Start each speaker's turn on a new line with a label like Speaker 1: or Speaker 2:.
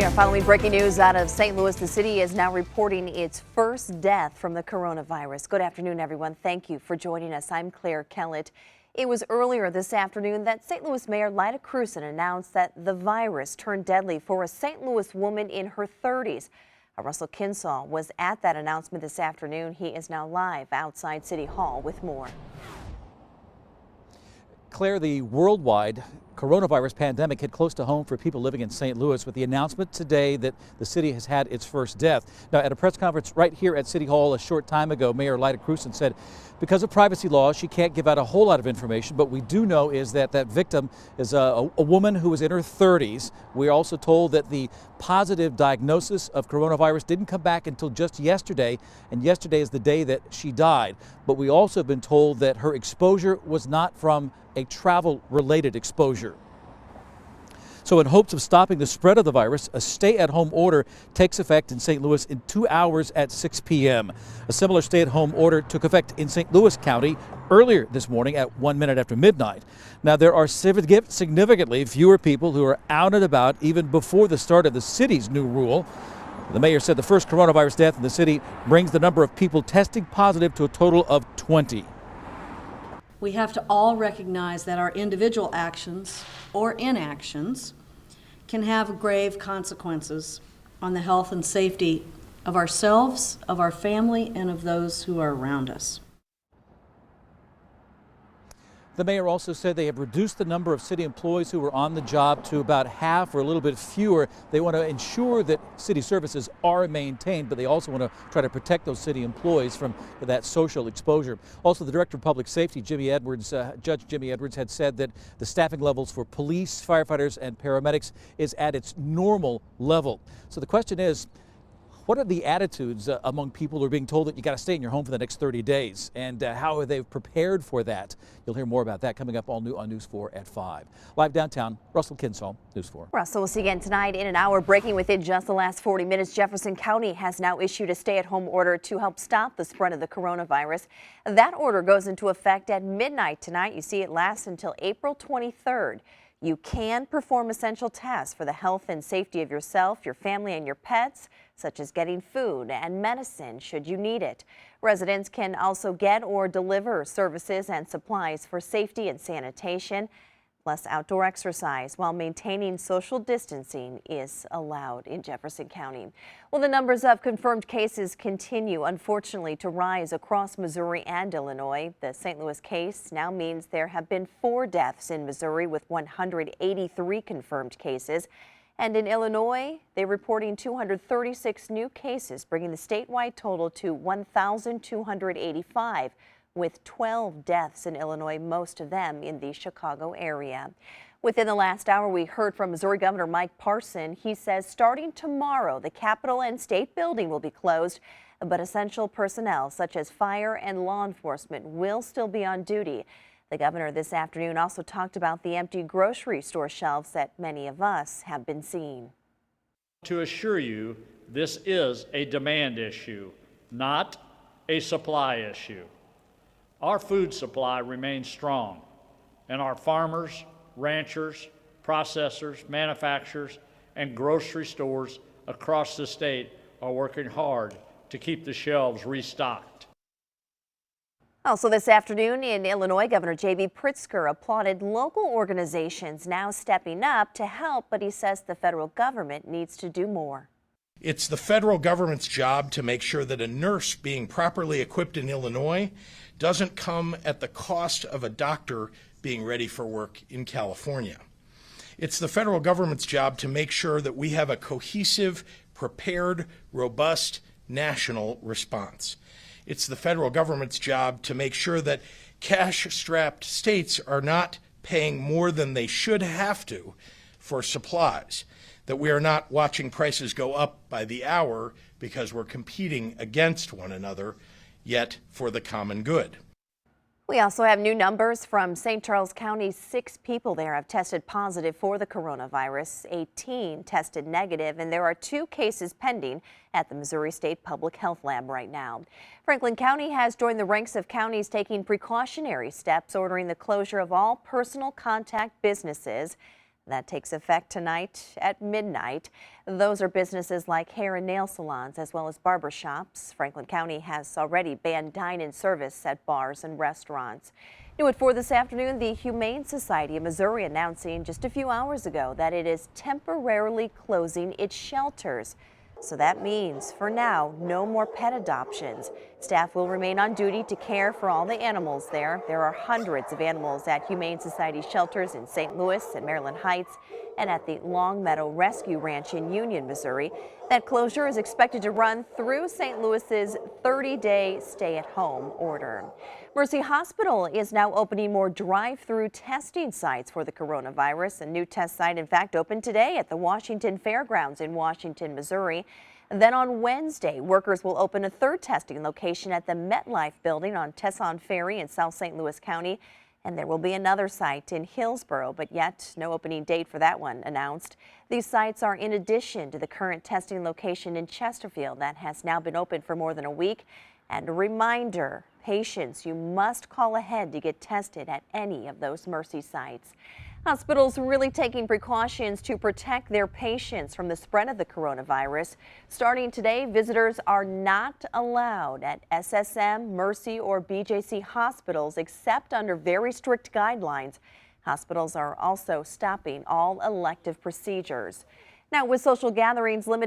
Speaker 1: We are following breaking news out of St. Louis. The city is now reporting its first death from the coronavirus. Good afternoon, everyone. Thank you for joining us. I'm Claire Kellett. It was earlier this afternoon that St. Louis Mayor Lyda Krewson announced that the virus turned deadly for a St. Louis woman in her 30s. Russell Kinsall was at that announcement this afternoon. He is now live outside City Hall with more.
Speaker 2: Claire, the worldwide coronavirus pandemic hit close to home for people living in St. Louis with the announcement today that the city has had its first death. Now, at a press conference right here at City Hall a short time ago, Mayor Lyda Krewson said because of privacy laws, she can't give out a whole lot of information, but we do know is that that victim is a woman who was in her 30s. We're also told that the positive diagnosis of coronavirus didn't come back until just yesterday, and yesterday is the day that she died. But we also have been told that her exposure was not from a travel-related exposure. So in hopes of stopping the spread of the virus, a stay-at-home order takes effect in St. Louis in 2 hours at 6 p.m. A similar stay-at-home order took effect in St. Louis County earlier this morning at 1 minute after midnight. Now, there are significantly fewer people who are out and about even before the start of the city's new rule. The mayor said the first coronavirus death in the city brings the number of people testing positive to a total of 20.
Speaker 3: We have to all recognize that our individual actions or inactions can have grave consequences on the health and safety of ourselves, of our family, and of those who are around us.
Speaker 2: The mayor also said they have reduced the number of city employees who are on the job to about half or a little bit fewer. They want to ensure that city services are maintained, but they also want to try to protect those city employees from that social exposure. Also, the director of public safety, Judge Jimmy Edwards, had said that the staffing levels for police, firefighters, and paramedics is at its normal level. So the question is, what are the attitudes among people who are being told that you got to stay in your home for the next 30 days? And how are they prepared for that? You'll hear more about that coming up all new on News 4 at 5. Live downtown, Russell Kinsall, News 4.
Speaker 1: Russell, we'll see you again tonight in an hour. Breaking within just the last 40 minutes, Jefferson County has now issued a stay-at-home order to help stop the spread of the coronavirus. That order goes into effect at midnight tonight. You see, it lasts until April 23rd. You can perform essential tasks for the health and safety of yourself, your family, and your pets, such as getting food and medicine should you need it. Residents can also get or deliver services and supplies for safety and sanitation. Plus, outdoor exercise while maintaining social distancing is allowed in Jefferson County. Well, the numbers of confirmed cases continue, unfortunately, to rise across Missouri and Illinois. The St. Louis case now means there have been 4 deaths in Missouri with 183 confirmed cases. And in Illinois, they're reporting 236 new cases, bringing the statewide total to 1,285. with 12 deaths in Illinois, most of them in the Chicago area. Within the last hour, we heard from Missouri Governor Mike Parson. He says starting tomorrow, the Capitol and State Building will be closed, but essential personnel such as fire and law enforcement will still be on duty. The governor this afternoon also talked about the empty grocery store shelves that many of us have been seeing.
Speaker 4: To assure you, this is a demand issue, not a supply issue. Our food supply remains strong, and our farmers, ranchers, processors, manufacturers, and grocery stores across the state are working hard to keep the shelves restocked.
Speaker 1: Also this afternoon in Illinois, Governor J.B. Pritzker applauded local organizations now stepping up to help, but he says the federal government needs to do more.
Speaker 5: It's the federal government's job to make sure that a nurse being properly equipped in Illinois doesn't come at the cost of a doctor being ready for work in California. It's the federal government's job to make sure that we have a cohesive, prepared, robust national response. It's the federal government's job to make sure that cash-strapped states are not paying more than they should have to for supplies, that we are not watching prices go up by the hour because we're competing against one another, yet for the common good.
Speaker 1: We also have new numbers from St. Charles County. 6 people there have tested positive for the coronavirus. 18 tested negative, and there are 2 cases pending at the Missouri State Public Health Lab right now. Franklin County has joined the ranks of counties taking precautionary steps, ordering the closure of all personal contact businesses. That takes effect tonight at midnight. Those are businesses like hair and nail salons as well as barber shops. Franklin County has already banned dine-in service at bars and restaurants. New at 4 this afternoon, the Humane Society of Missouri announcing just a few hours ago that it is temporarily closing its shelters. So that means, for now, no more pet adoptions. Staff will remain on duty to care for all the animals there. There are hundreds of animals at Humane Society shelters in St. Louis and Maryland Heights and at the Long Meadow Rescue Ranch in Union, Missouri. That closure is expected to run through St. Louis's 30-day stay-at-home order. Mercy Hospital is now opening more drive-through testing sites for the coronavirus. A new test site, in fact, opened today at the Washington Fairgrounds in Washington, Missouri. Then on Wednesday, workers will open a third testing location at the MetLife building on Tesson Ferry in South St. Louis County. And there will be another site in Hillsboro, but yet no opening date for that one announced. These sites are in addition to the current testing location in Chesterfield that has now been open for more than a week. And a reminder, patients, you must call ahead to get tested at any of those Mercy sites. Hospitals really taking precautions to protect their patients from the spread of the coronavirus. Starting today, visitors are not allowed at SSM, Mercy, or BJC hospitals except under very strict guidelines. Hospitals are also stopping all elective procedures. Now, with social gatherings limited